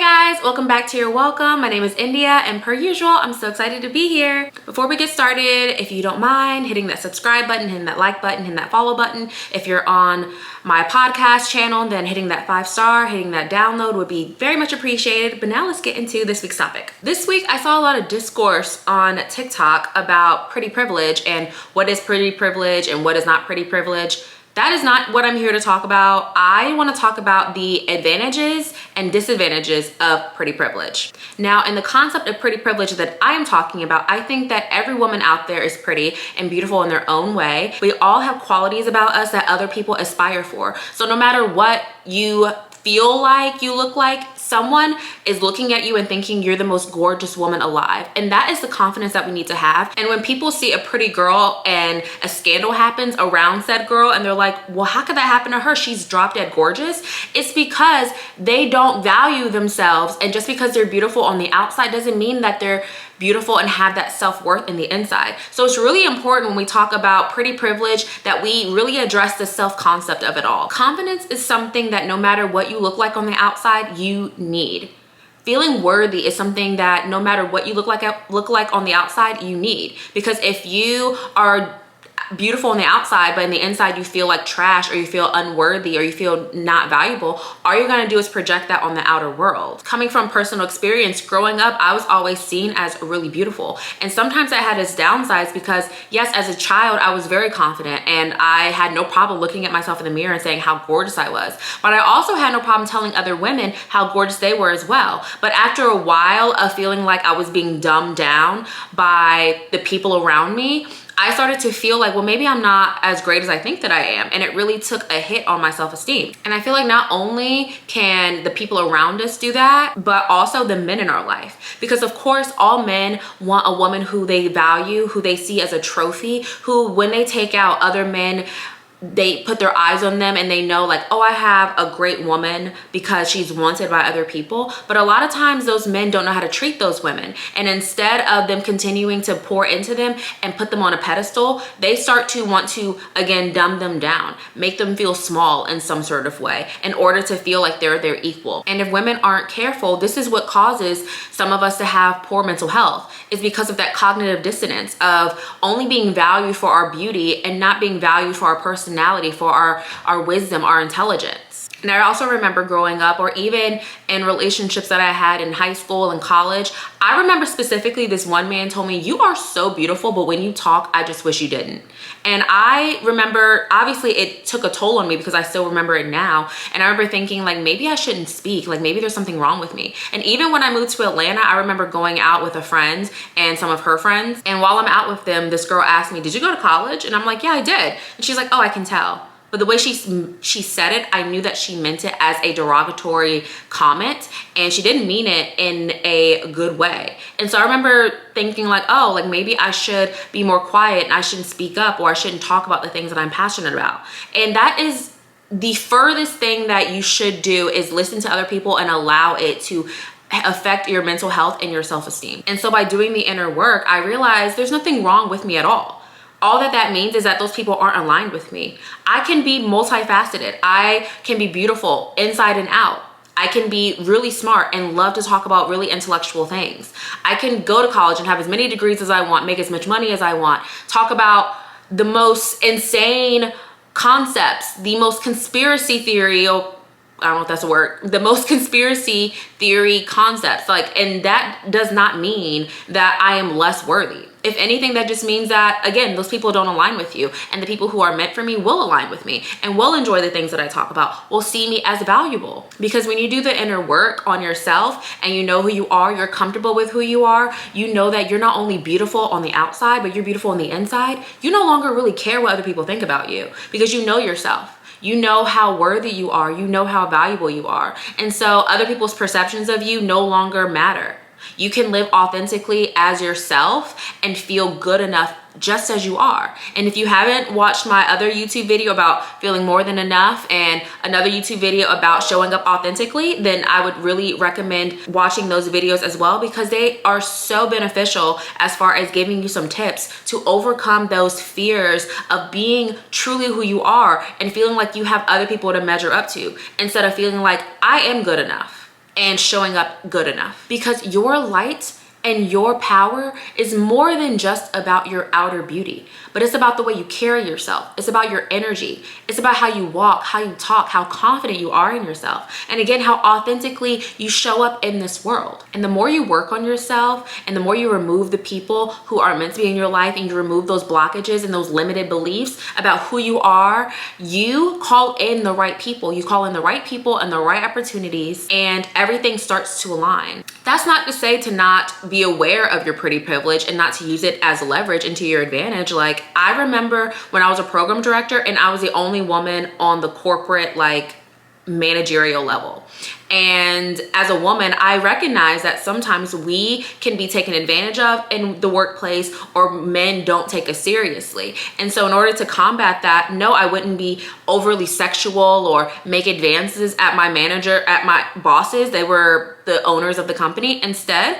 guys, welcome back to Your Welcome. My name is India and per usual, I'm so excited to be here. Before we get started, if you don't mind hitting that subscribe button, hitting that like button, hitting that follow button. If you're on my podcast channel, then hitting that 5-star, hitting that download would be very much appreciated. But now let's get into this week's topic. This week, I saw a lot of discourse on TikTok about pretty privilege and what is pretty privilege and what is not pretty privilege. That is not what I'm here to talk about. I want to talk about the advantages and disadvantages of pretty privilege. Now, in the concept of pretty privilege that I am talking about, I think that every woman out there is pretty and beautiful in their own way. We all have qualities about us that other people aspire for. So no matter what you feel like you look like, someone is looking at you and thinking you're the most gorgeous woman alive. And that is the confidence that we need to have. And when people see a pretty girl and a scandal happens around said girl and they're like, well, how could that happen to her? She's drop dead gorgeous. It's because they don't value themselves. And just because they're beautiful on the outside doesn't mean that they're beautiful and have that self-worth in the inside. So it's really important when we talk about pretty privilege that we really address the self-concept of it all. Confidence is something that no matter what you look like on the outside, you need. Feeling worthy is something that no matter what you look like on the outside, you need. Because if you are beautiful on the outside, but in the inside you feel like trash, or you feel unworthy, or you feel not valuable, all you're gonna do is project that on the outer world. Coming from personal experience, growing up, I was always seen as really beautiful. And sometimes that had its downsides because yes, as a child, I was very confident and I had no problem looking at myself in the mirror and saying how gorgeous I was. But I also had no problem telling other women how gorgeous they were as well. But after a while of feeling like I was being dumbed down by the people around me, I started to feel like, well, maybe I'm not as great as I think that I am. And it really took a hit on my self-esteem. And I feel like not only can the people around us do that, but also the men in our life. Because of course, all men want a woman who they value, who they see as a trophy, who when they take out other men, they put their eyes on them and they know like, oh, I have a great woman because she's wanted by other people. But a lot of times those men don't know how to treat those women. And instead of them continuing to pour into them and put them on a pedestal, they start to want to, again, dumb them down, make them feel small in some sort of way in order to feel like they're their equal. And if women aren't careful, this is what causes some of us to have poor mental health. It's because of that cognitive dissonance of only being valued for our beauty and not being valued for our personality, for our wisdom, our intelligence. And I also remember growing up, or even in relationships that I had in high school and college, I remember specifically this one man told me, you are so beautiful, but when you talk, I just wish you didn't. And I remember, obviously it took a toll on me because I still remember it now. And I remember thinking like, maybe I shouldn't speak, like maybe there's something wrong with me. And even when I moved to Atlanta, I remember going out with a friend and some of her friends. And while I'm out with them, this girl asked me, did you go to college? And I'm like, yeah, I did. And she's like, oh, I can tell. But the way she said it, I knew that she meant it as a derogatory comment, and she didn't mean it in a good way. And so I remember thinking like, oh, like maybe I should be more quiet and I shouldn't speak up, or I shouldn't talk about the things that I'm passionate about. And that is the furthest thing that you should do, is listen to other people and allow it to affect your mental health and your self-esteem. And so by doing the inner work, I realized there's nothing wrong with me at all. All that means is that those people aren't aligned with me. I can be multifaceted. I can be beautiful inside and out. I can be really smart and love to talk about really intellectual things. I can go to college and have as many degrees as I want, make as much money as I want, talk about the most insane concepts, the most conspiracy theory, I don't know if that's a word, the most conspiracy theory concepts. Like, and that does not mean that I am less worthy. If anything, that just means that, again, those people don't align with you, and the people who are meant for me will align with me and will enjoy the things that I talk about, will see me as valuable. Because when you do the inner work on yourself and you know who you are, you're comfortable with who you are, you know that you're not only beautiful on the outside, but you're beautiful on the inside, you no longer really care what other people think about you because you know yourself. You know how worthy you are. You know how valuable you are. And so other people's perceptions of you no longer matter. You can live authentically as yourself and feel good enough just as you are. And if you haven't watched my other YouTube video about feeling more than enough and another YouTube video about showing up authentically, then I would really recommend watching those videos as well, because they are so beneficial as far as giving you some tips to overcome those fears of being truly who you are and feeling like you have other people to measure up to, instead of feeling like I am good enough. and showing up good enough, because your light and your power is more than just about your outer beauty, but it's about the way you carry yourself. It's about your energy. It's about how you walk, how you talk, how confident you are in yourself. And again, how authentically you show up in this world. And the more you work on yourself and the more you remove the people who aren't meant to be in your life, and you remove those blockages and those limited beliefs about who you are, you call in the right people. You call in the right people and the right opportunities, and everything starts to align. That's not to say to not be aware of your pretty privilege and not to use it as leverage into your advantage. Like, I remember when I was a program director and I was the only woman on the corporate managerial level. And as a woman, I recognize that sometimes we can be taken advantage of in the workplace, or men don't take us seriously. And so in order to combat that, no, I wouldn't be overly sexual or make advances at my manager, at my bosses. They were the owners of the company. Instead,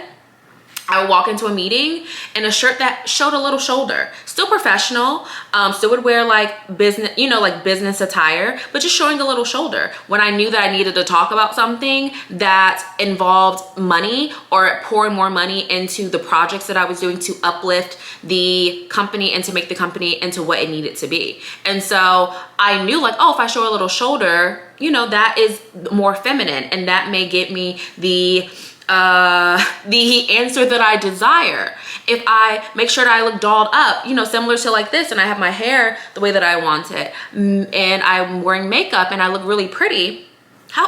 I would walk into a meeting in a shirt that showed a little shoulder, still professional, still would wear business attire, but just showing a little shoulder. When I knew that I needed to talk about something that involved money, or pouring more money into the projects that I was doing to uplift the company and to make the company into what it needed to be. And so I knew if I show a little shoulder, that is more feminine, and that may get me the answer that I desire. If I make sure that I look dolled up, similar to this, and I have my hair the way that I want it, and I'm wearing makeup and I look really pretty,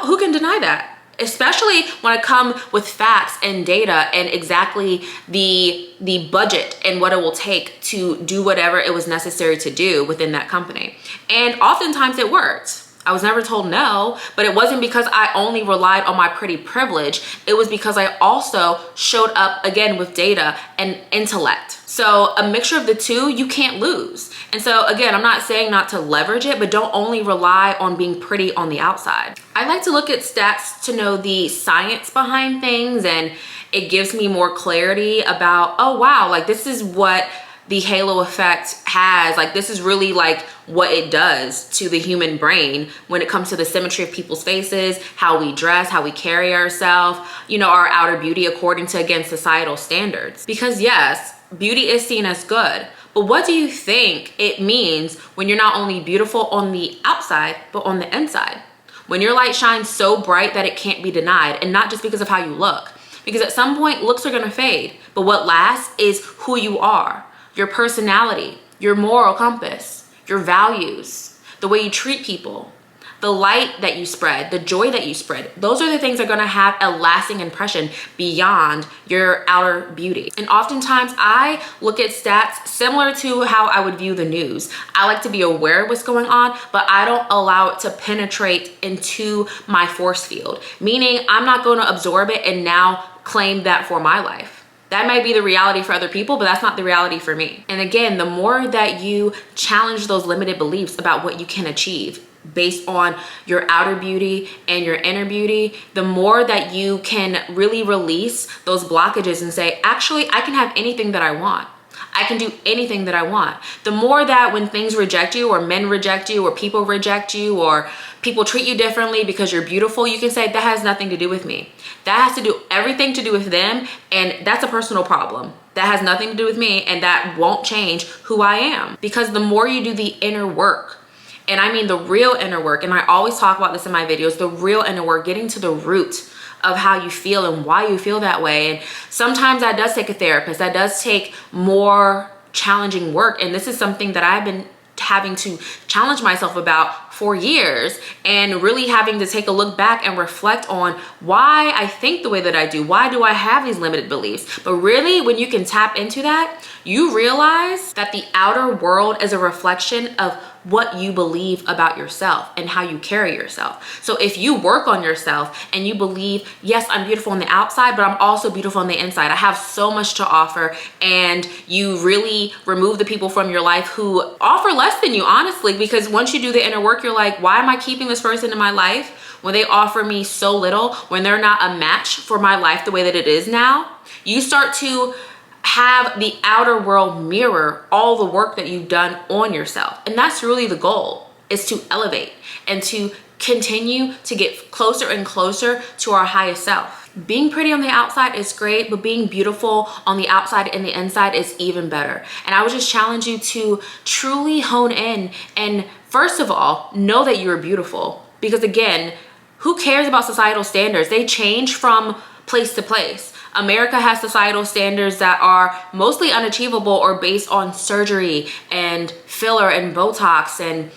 who can deny that? Especially when I come with facts and data and exactly the budget and what it will take to do whatever it was necessary to do within that company. And oftentimes it worked. I was never told no, but it wasn't because I only relied on my pretty privilege. It was because I also showed up again with data and intellect. So a mixture of the two, you can't lose. And so again, I'm not saying not to leverage it, but don't only rely on being pretty on the outside. I like to look at stats to know the science behind things, and it gives me more clarity about, oh wow, this is what the halo effect has. This is really what it does to the human brain when it comes to the symmetry of people's faces, how we dress, how we carry ourselves, our outer beauty according to, again, societal standards. Because yes, beauty is seen as good, but what do you think it means when you're not only beautiful on the outside, but on the inside? When your light shines so bright that it can't be denied, and not just because of how you look. Because at some point, looks are gonna fade, but what lasts is who you are. Your personality, your moral compass, your values, the way you treat people, the light that you spread, the joy that you spread. Those are the things that are gonna have a lasting impression beyond your outer beauty. And oftentimes I look at stats similar to how I would view the news. I like to be aware of what's going on, but I don't allow it to penetrate into my force field. Meaning I'm not gonna absorb it and now claim that for my life. That might be the reality for other people, but that's not the reality for me. And again, the more that you challenge those limited beliefs about what you can achieve based on your outer beauty and your inner beauty, the more that you can really release those blockages and say, actually, I can have anything that I want. I can do anything that I want. The more that when things reject you, or men reject you, or people reject you, or people treat you differently because you're beautiful, you can say, that has nothing to do with me. That has to do everything to do with them, and that's a personal problem. That has nothing to do with me, and that won't change who I am. Because the more you do the inner work, and I mean the real inner work, and I always talk about this in my videos, the real inner work, getting to the root of how you feel and why you feel that way. And sometimes that does take a therapist. That does take more challenging work. And this is something that I've been having to challenge myself about for years, and really having to take a look back and reflect on why I think the way that I do. Why do I have these limited beliefs? But really, when you can tap into that, you realize that the outer world is a reflection of what you believe about yourself and how you carry yourself. So if you work on yourself and you believe, yes, I'm beautiful on the outside, but I'm also beautiful on the inside. I have so much to offer, and you really remove the people from your life who offer less than you, honestly, because once you do the inner work, you're like, why am I keeping this person in my life when they offer me so little, when they're not a match for my life the way that it is now? You start to have the outer world mirror all the work that you've done on yourself. And that's really the goal, is to elevate and to continue to get closer and closer to our highest self. Being pretty on the outside is great, but being beautiful on the outside and the inside is even better. And I would just challenge you to truly hone in and, first of all, know that you're beautiful. Because again, who cares about societal standards? They change from place to place. America has societal standards that are mostly unachievable or based on surgery and filler and Botox and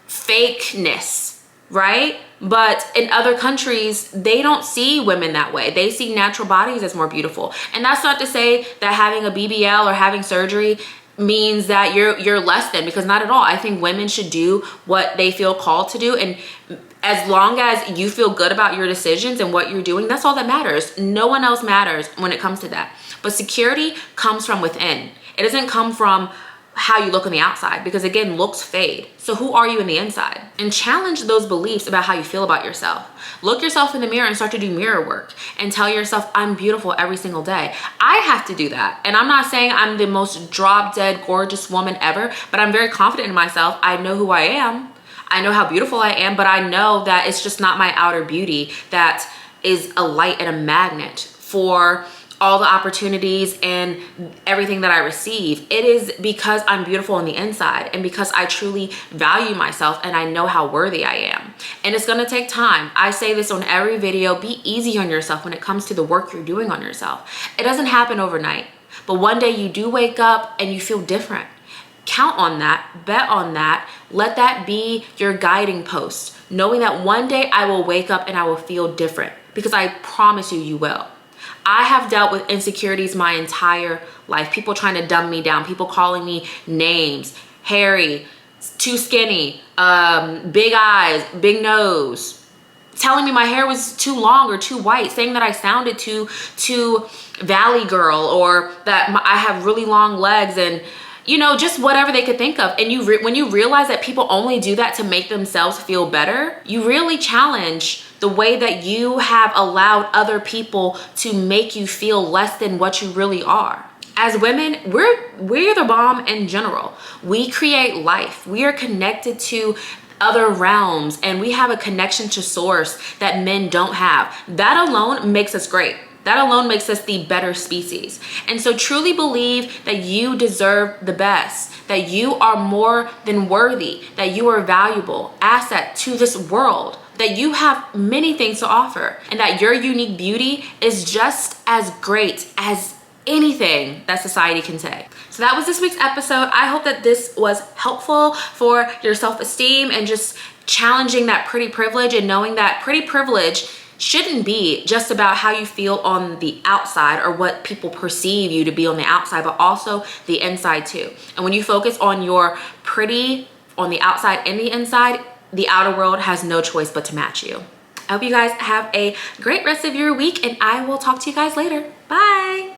fakeness, right? But in other countries, they don't see women that way. They see natural bodies as more beautiful. And that's not to say that having a BBL or having surgery means that you're less than, because not at all. I think women should do what they feel called to do, and as long as you feel good about your decisions and what you're doing, that's all that matters. No one else matters when it comes to that. But security comes from within. It doesn't come from how you look on the outside, because again, looks fade. So who are you in the inside? And challenge those beliefs about how you feel about yourself. Look yourself in the mirror and start to do mirror work and tell yourself, I'm beautiful every single day. I have to do that. And I'm not saying I'm the most drop dead gorgeous woman ever, but I'm very confident in myself. I know who I am. I know how beautiful I am, but I know that it's just not my outer beauty that is a light and a magnet for all the opportunities and everything that I receive. It is because I'm beautiful on the inside, and because I truly value myself and I know how worthy I am. And it's gonna take time. I say this on every video, be easy on yourself when it comes to the work you're doing on yourself. It doesn't happen overnight, but one day you do wake up and you feel different. Count on that, bet on that, let that be your guiding post, knowing that one day I will wake up and I will feel different, because I promise you, you will. I have dealt with insecurities my entire life. People trying to dumb me down, people calling me names, hairy, too skinny, big eyes, big nose, telling me my hair was too long or too white, saying that I sounded too valley girl, or that I have really long legs, and you know, just whatever they could think of. And when you realize that people only do that to make themselves feel better, you really challenge the way that you have allowed other people to make you feel less than what you really are. As women, we're the bomb in general. We create life. We are connected to other realms, and we have a connection to source that men don't have. That alone makes us great. That alone makes us the better species. And so truly believe that you deserve the best, that you are more than worthy, that you are a valuable asset to this world, that you have many things to offer, and that your unique beauty is just as great as anything that society can say. So that was this week's episode. I hope that this was helpful for your self-esteem and just challenging that pretty privilege, and knowing that pretty privilege shouldn't be just about how you feel on the outside or what people perceive you to be on the outside, but also the inside too. And when you focus on your pretty on the outside and the inside, the outer world has no choice but to match you. I hope you guys have a great rest of your week, and I will talk to you guys later. Bye.